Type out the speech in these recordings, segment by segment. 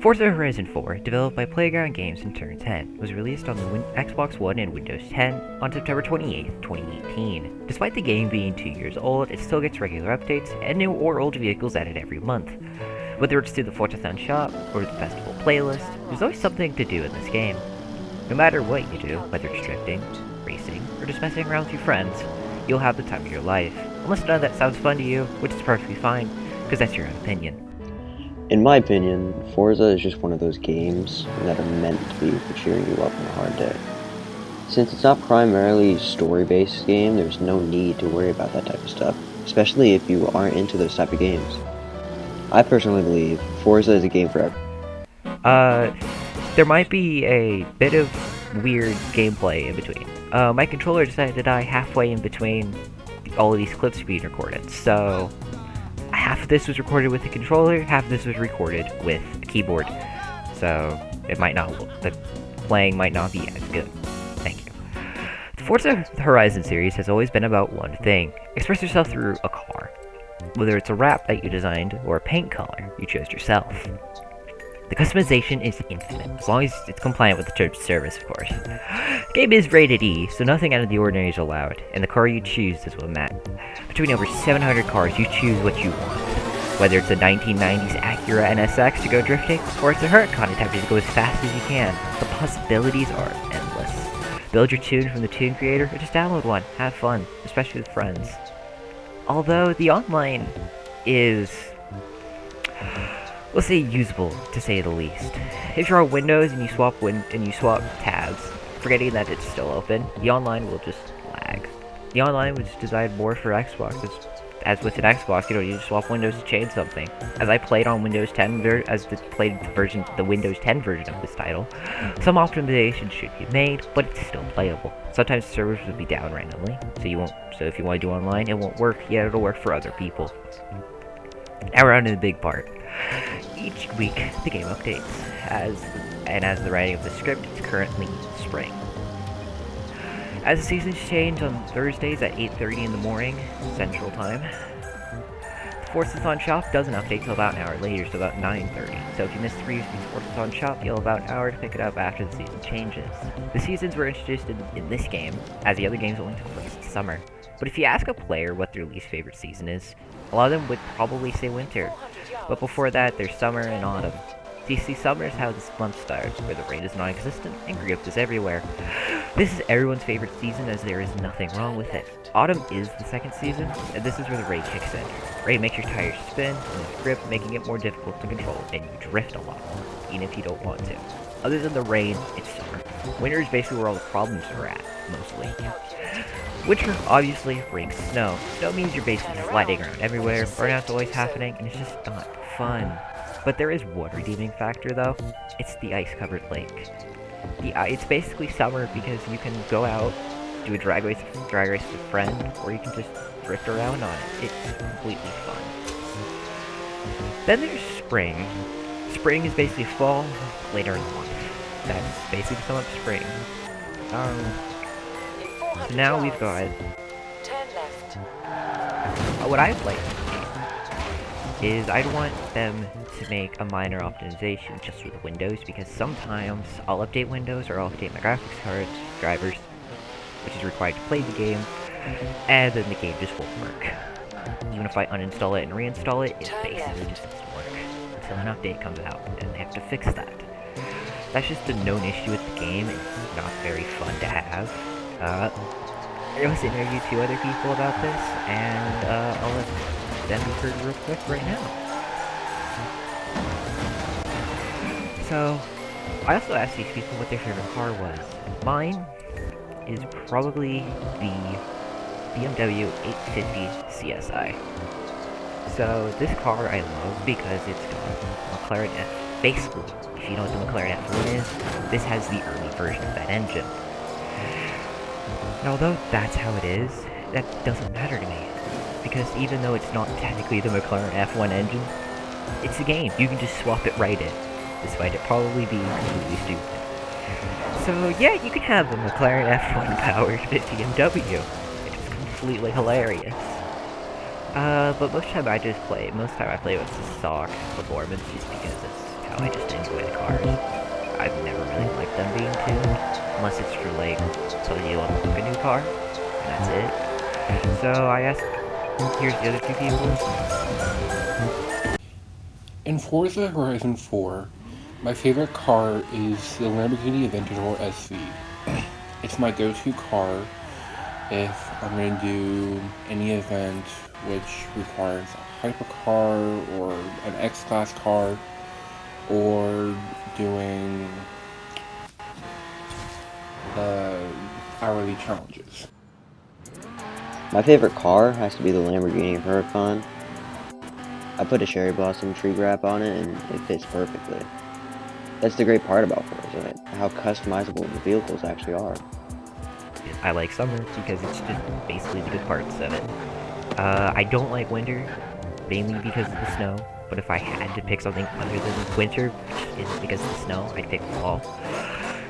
Forza Horizon 4, developed by Playground Games and Turn 10, was released on the Xbox One and Windows 10 on September 28, 2018. Despite the game being 2 years old, it still gets regular updates and new or old vehicles added every month. Whether it's through the Forza shop or the festival playlist, there's always something to do in this game. No matter what you do, whether it's drifting, racing, or just messing around with your friends, you'll have the time of your life. Unless none of that sounds fun to you, which is perfectly fine, because that's your own opinion. In my opinion, Forza is just one of those games that are meant to be for cheering you up on a hard day. Since it's not primarily a story-based game, there's no need to worry about that type of stuff, especially if you aren't into those type of games. I personally believe Forza is a game for everyone. There might be a bit of weird gameplay in between. My controller decided to die halfway in between all of these clips being recorded, so half of this was recorded with the controller, half of this was recorded with a keyboard, so the playing might not be as good. Thank you. The Forza Horizon series has always been about one thing: express yourself through a car. Whether it's a wrap that you designed or a paint color you chose yourself. The customization is infinite, as long as it's compliant with the terms of service, of course. The game is rated E, so nothing out of the ordinary is allowed, and the car you choose is what matters. Between over 700 cars, you choose what you want. Whether it's a 1990s Acura NSX to go drifting, or it's a Huracan attempting to go as fast as you can, the possibilities are endless. Build your tune from the tune creator, or just download one. Have fun, especially with friends. Although the online is, let's say, usable to say the least. If you're on Windows and you swap tabs, forgetting that it's still open, the online will just lag. The online was designed more for Xbox. As with an Xbox, you don't need to swap Windows to change something. As I played on Windows 10, the Windows 10 version of this title, some optimization should be made, but it's still playable. Sometimes servers will be down randomly, so if you want to do online, it won't work, yet it'll work for other people. Now we're on to the big part. Each week, the game updates, as the writing of the script, it's currently spring. As the seasons change on Thursdays at 8:30 in the morning, Central Time, the Forza shop doesn't update till about an hour later, so about 9:30. So if you missed 3 weeks of Forza shop, you'll have about an hour to pick it up after the season changes. The seasons were introduced in this game, as the other games only took place in summer. But if you ask a player what their least favorite season is, a lot of them would probably say winter. But before that, there's summer and autumn. You see, summer is how this month starts, where the rain is non-existent and grip is everywhere. This is everyone's favorite season, as there is nothing wrong with it. Autumn is the second season, and this is where the rain kicks in. Rain makes your tires spin, and the grip, making it more difficult to control, and you drift a lot more, even if you don't want to. Other than the rain, it's summer. Winter is basically where all the problems are at, mostly. Winter obviously brings snow. Snow means you're basically sliding around everywhere, burnout's always happening, and it's just not fun. But there is one redeeming factor though. It's the ice-covered lake. It's basically summer because you can go out, do a drag race with a friend, or you can just drift around on it. It's completely fun. Then there's spring. Spring is basically fall, later in the month. That's basically sum up spring. So now we've got what I'd like to see is I'd want them to make a minor optimization just for the Windows, because sometimes I'll update Windows or I'll update my graphics cards, drivers, which is required to play the game, and then the game just won't work. Even if I uninstall it and reinstall it, it basically just doesn't work until an update comes out, and they have to fix that. That's just a known issue with the game, and it's not very fun to have. I was interviewed 2 other people about this, and I'll let them be heard real quick right now. So, I also asked these people what their favorite car was. Mine is probably the BMW 850 CSI. So, this car I love because it's got McLaren F. Basically, if you know what the McLaren F1 is, this has the early version of that engine. And although that's how it is, that doesn't matter to me. Because even though it's not technically the McLaren F1 engine, it's a game. You can just swap it right in, despite it probably being completely stupid. So yeah, you can have a McLaren F1 powered BMW. It's completely hilarious. But most time I play with the stock performance just because it's enjoy the cars. I've never really liked them being tuned, unless it's for like, so you unlock a new car, and that's it. So I asked, here's the other two people. In Forza Horizon 4, my favorite car is the Lamborghini Aventador SV. It's my go-to car if I'm going to do any event which requires a hypercar or an X-Class car, or doing hourly challenges. My favorite car has to be the Lamborghini Huracan. I put a cherry blossom tree wrap on it and it fits perfectly. That's the great part about Forza, how customizable the vehicles actually are. I like summer because it's just basically the good parts of it. I don't like winter, mainly because of the snow, but if I had to pick something other than winter, which isn't because of the snow, I'd pick fall.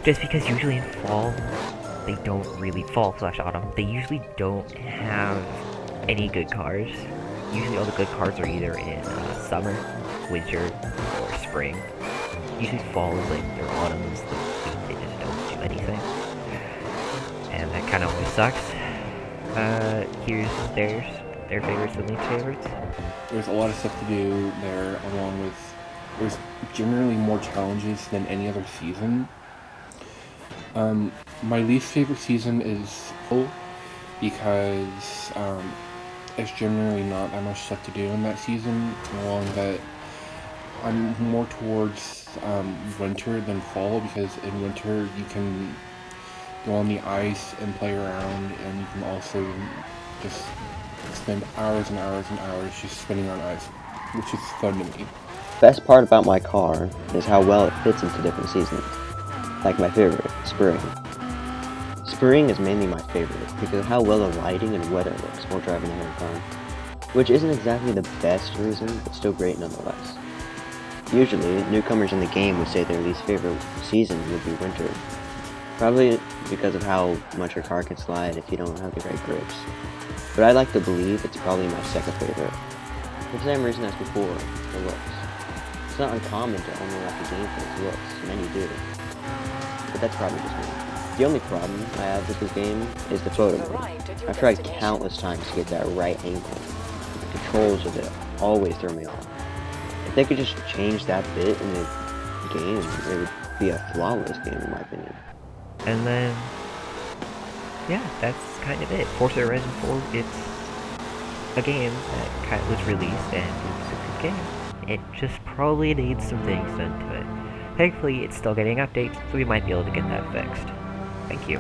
Just because usually in fall, they don't really fall/autumn, they usually don't have any good cars. Usually all the good cars are either in summer, winter, or spring. Usually fall is like their autumn is the week they just don't do anything. And that kind of always sucks. Here's their favorites and least favorites. There's a lot of stuff to do there, along with there's generally more challenges than any other season. My least favorite season is fall because it's generally not that much stuff to do in that season, along that I'm more towards winter than fall, because in winter you can go on the ice and play around, and you can also just spend hours and hours and hours just spinning on ice, which is fun to me. Best part about my car is how well it fits into different seasons. Like my favorite, spring. Spring is mainly my favorite because of how well the lighting and weather looks while driving a Huracan, which isn't exactly the best reason, but still great nonetheless. Usually, newcomers in the game would say their least favorite season would be winter, probably because of how much your car can slide if you don't have the right grips. But I like to believe it's probably my second favorite, for the same reason as before, the looks. It's not uncommon to only like the game for its looks, many do, but that's probably just me. The only problem I have with this game is the photo mode. I've tried countless times to get that right angle. The controls of it always throw me off. If they could just change that bit in the game, it would be a flawless game in my opinion. And then, yeah, that's kind of it. Forza Horizon 4, it's a game that kind of was released and it's a good game. It just probably needs some things done to it. Thankfully, it's still getting updates, so we might be able to get that fixed. Thank you.